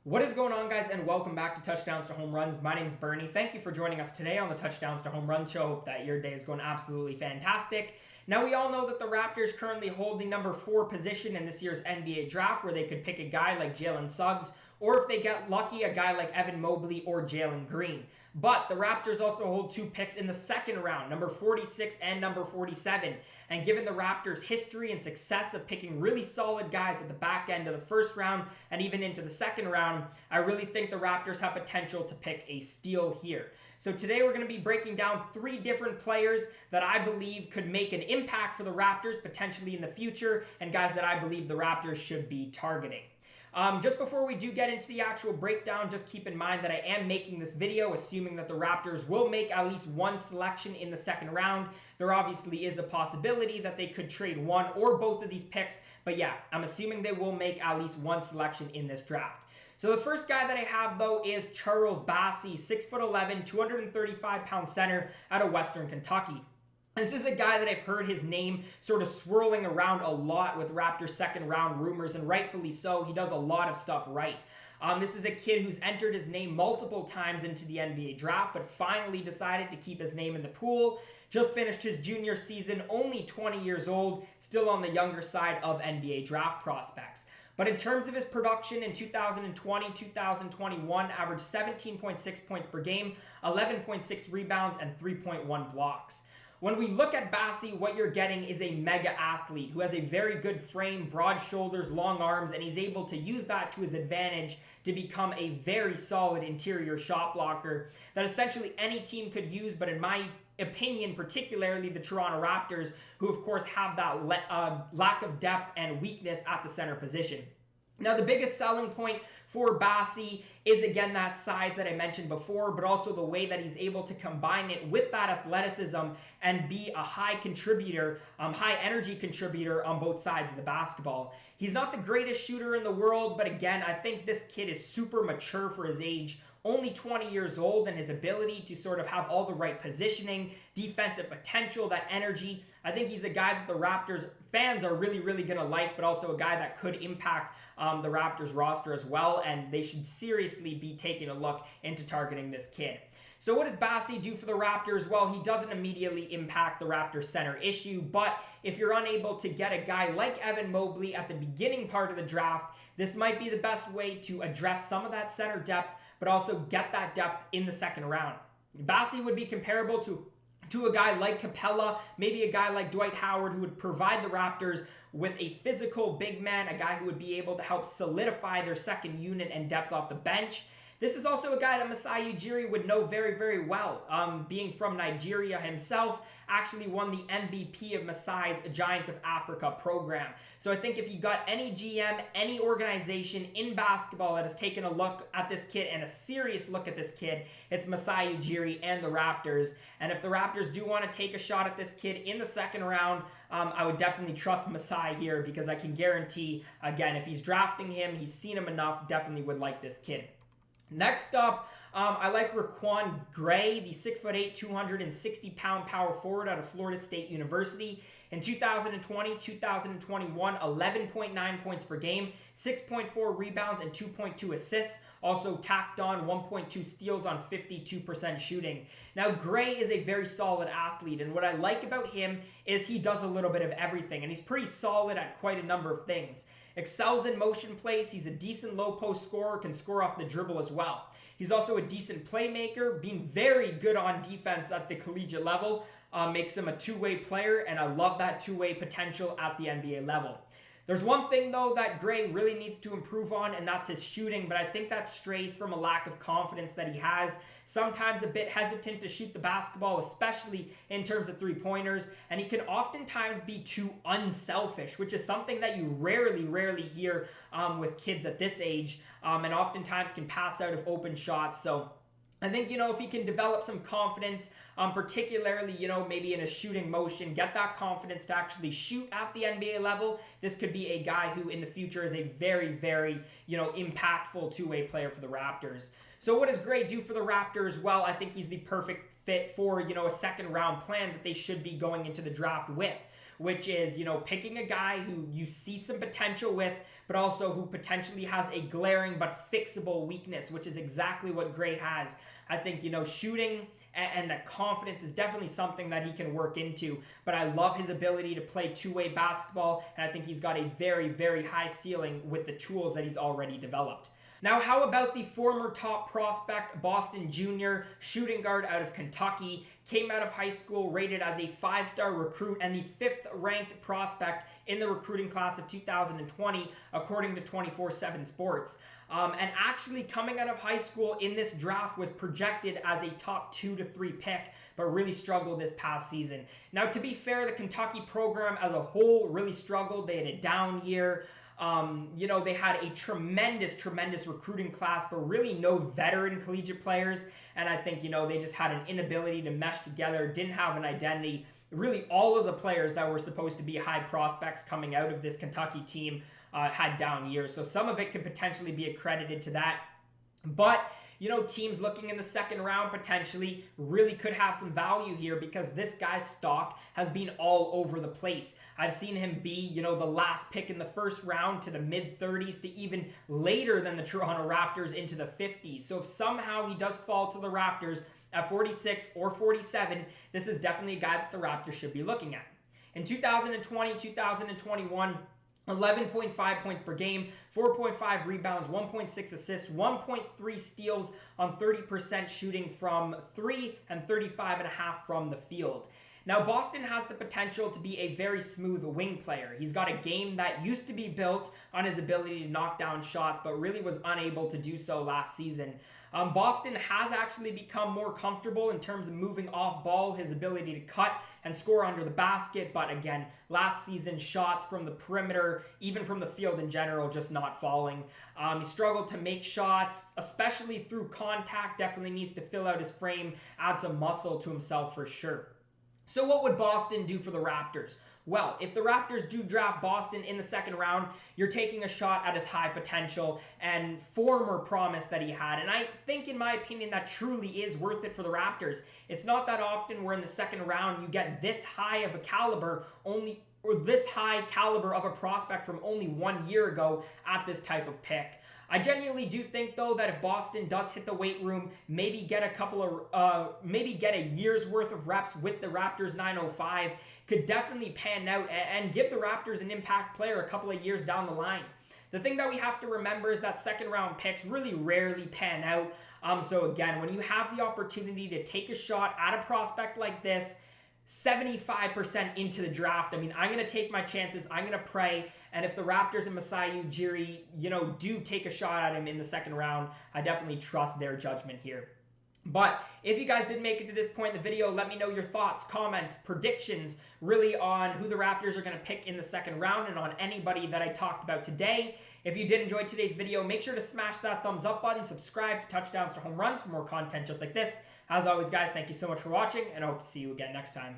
What is going on, guys, and welcome back to Touchdowns to Home Runs. My name is Bernie. Thank you for joining us today on the Touchdowns to Home Runs show. Hope that your day is going absolutely fantastic. Now, we all know that the Raptors currently hold the number 4 position in this year's NBA draft, where they could pick a guy like Jalen Suggs, or if they get lucky, a guy like Evan Mobley or Jalen Green. But the Raptors also hold 2 picks in the second round, number 46 and number 47. And given the Raptors' history and success of picking really solid guys at the back end of the first round and even into the second round, I really think the Raptors have potential to pick a steal here. So today we're going to be breaking down 3 different players that I believe could make an impact for the Raptors potentially in the future, and guys that I believe the Raptors should be targeting. Just before we do get into the actual breakdown, just keep in mind that I am making this video assuming that the Raptors will make at least one selection in the second round. There obviously is a possibility that they could trade one or both of these picks, but yeah, I'm assuming they will make at least one selection in this draft. So the first guy that I have, though, is Charles Bassey, 6'11", 235-pound center out of Western Kentucky. This is a guy that I've heard his name sort of swirling around a lot with Raptors second round rumors, and rightfully so. He does a lot of stuff right. This is a kid who's entered his name multiple times into the NBA draft, but finally decided to keep his name in the pool. Just finished his junior season, only 20 years old, still on the younger side of NBA draft prospects. But in terms of his production in 2020-2021, averaged 17.6 points per game, 11.6 rebounds, and 3.1 blocks. When we look at Bassey, what you're getting is a mega athlete who has a very good frame, broad shoulders, long arms, and he's able to use that to his advantage to become a very solid interior shot blocker that essentially any team could use, but in my opinion, particularly the Toronto Raptors, who of course have that lack of depth and weakness at the center position. Now, the biggest selling point for Bassey is, again, that size that I mentioned before, but also the way that he's able to combine it with that athleticism and be a high contributor, high energy contributor on both sides of the basketball. He's not the greatest shooter in the world, but again, I think this kid is super mature for his age. Only 20 years old, and his ability to sort of have all the right positioning, defensive potential, that energy. I think he's a guy that the Raptors fans are really going to like, but also a guy that could impact the Raptors roster as well, and they should seriously be taking a look into targeting this kid. So what does Bassey do for the Raptors? Well, he doesn't immediately impact the Raptors center issue, but if you're unable to get a guy like Evan Mobley at the beginning part of the draft, this might be the best way to address some of that center depth, but also get that depth in the second round. Bassey would be comparable to a guy like Capella, maybe a guy like Dwight Howard, who would provide the Raptors with a physical big man, a guy who would be able to help solidify their second unit and depth off the bench. This is also a guy that Masai Ujiri would know very well. Being from Nigeria himself, actually won the MVP of Masai's Giants of Africa program. So I think if you got any GM, any organization in basketball that has taken a look at this kid and a serious look at this kid, it's Masai Ujiri and the Raptors. And if the Raptors do want to take a shot at this kid in the second round, I would definitely trust Masai here, because I can guarantee, again, if he's drafting him, he's seen him enough, definitely would like this kid. Next up, I like Raquan Gray, the 6'8", 260-pound power forward out of Florida State University. In 2020-2021, 11.9 points per game, 6.4 rebounds, and 2.2 assists. Also tacked on 1.2 steals on 52% shooting. Now, Gray is a very solid athlete, and what I like about him is he does a little bit of everything, and he's pretty solid at quite a number of things. Excels in motion plays. He's a decent low post scorer, can score off the dribble as well. He's also a decent playmaker, being very good on defense at the collegiate level, makes him a two-way player, and I love that two-way potential at the NBA level. There's one thing, though, that Gray really needs to improve on, and that's his shooting, but I think that strays from a lack of confidence that he has. Sometimes a bit hesitant to shoot the basketball, especially in terms of three-pointers, and he can oftentimes be too unselfish, which is something that you rarely hear with kids at this age, and oftentimes can pass out of open shots. So I think, if he can develop some confidence, particularly, maybe in a shooting motion, get that confidence to actually shoot at the NBA level, this could be a guy who in the future is a very, impactful two-way player for the Raptors. So what does Gray do for the Raptors? Well, I think he's the perfect fit for, a second round plan that they should be going into the draft with. which is, picking a guy who you see some potential with, but also who potentially has a glaring but fixable weakness, which is exactly what Gray has. I think, shooting and that confidence is definitely something that he can work into, but I love his ability to play two-way basketball, and I think he's got a very, very high ceiling with the tools that he's already developed. Now, how about the former top prospect, Boston Jr., shooting guard out of Kentucky, came out of high school rated as a 5-star recruit and the 5th ranked prospect in the recruiting class of 2020, according to 24/7 Sports. And actually coming out of high school in this draft was projected as a top 2 to 3 pick, but really struggled this past season. Now, to be fair, the Kentucky program as a whole really struggled. They had a down year. They had a tremendous recruiting class, but really no veteran collegiate players. And I think, they just had an inability to mesh together, didn't have an identity. Really, all of the players that were supposed to be high prospects coming out of this Kentucky team had down years. So some of it could potentially be accredited to that. But teams looking in the second round potentially really could have some value here because this guy's stock has been all over the place. I've seen him be, the last pick in the first round to the mid-30s to even later than the Toronto Raptors into the 50s. So if somehow he does fall to the Raptors at 46 or 47, this is definitely a guy that the Raptors should be looking at. In 2020, 2021, 11.5 points per game, 4.5 rebounds, 1.6 assists, 1.3 steals on 30% shooting from 3 and 35.5% from the field. Now, Boston has the potential to be a very smooth wing player. He's got a game that used to be built on his ability to knock down shots, but really was unable to do so last season. Boston has actually become more comfortable in terms of moving off ball, his ability to cut and score under the basket. But again, last season, shots from the perimeter, even from the field in general, just not falling. He struggled to make shots, especially through contact. Definitely needs to fill out his frame, add some muscle to himself for sure. So what would Boston do for the Raptors? Well, if the Raptors do draft Boston in the second round, you're taking a shot at his high potential and former promise that he had. And I think, in my opinion, that truly is worth it for the Raptors. It's not that often where in the second round you get this high of a caliber this high caliber of a prospect from only 1 year ago at this type of pick. I genuinely do think, though, that if Boston does hit the weight room, maybe get a year's worth of reps with the Raptors 905, could definitely pan out and give the Raptors an impact player a couple of years down the line. The thing that we have to remember is that second round picks really rarely pan out. So again, when you have the opportunity to take a shot at a prospect like this, 75% into the draft, I'm going to take my chances. I'm going to pray. And if the Raptors and Masai Ujiri, do take a shot at him in the second round, I definitely trust their judgment here. But if you guys did make it to this point in the video, let me know your thoughts, comments, predictions, really on who the Raptors are going to pick in the second round and on anybody that I talked about today. If you did enjoy today's video, make sure to smash that thumbs up button, subscribe to Touchdowns to Home Runs for more content just like this. As always, guys, thank you so much for watching, and I hope to see you again next time.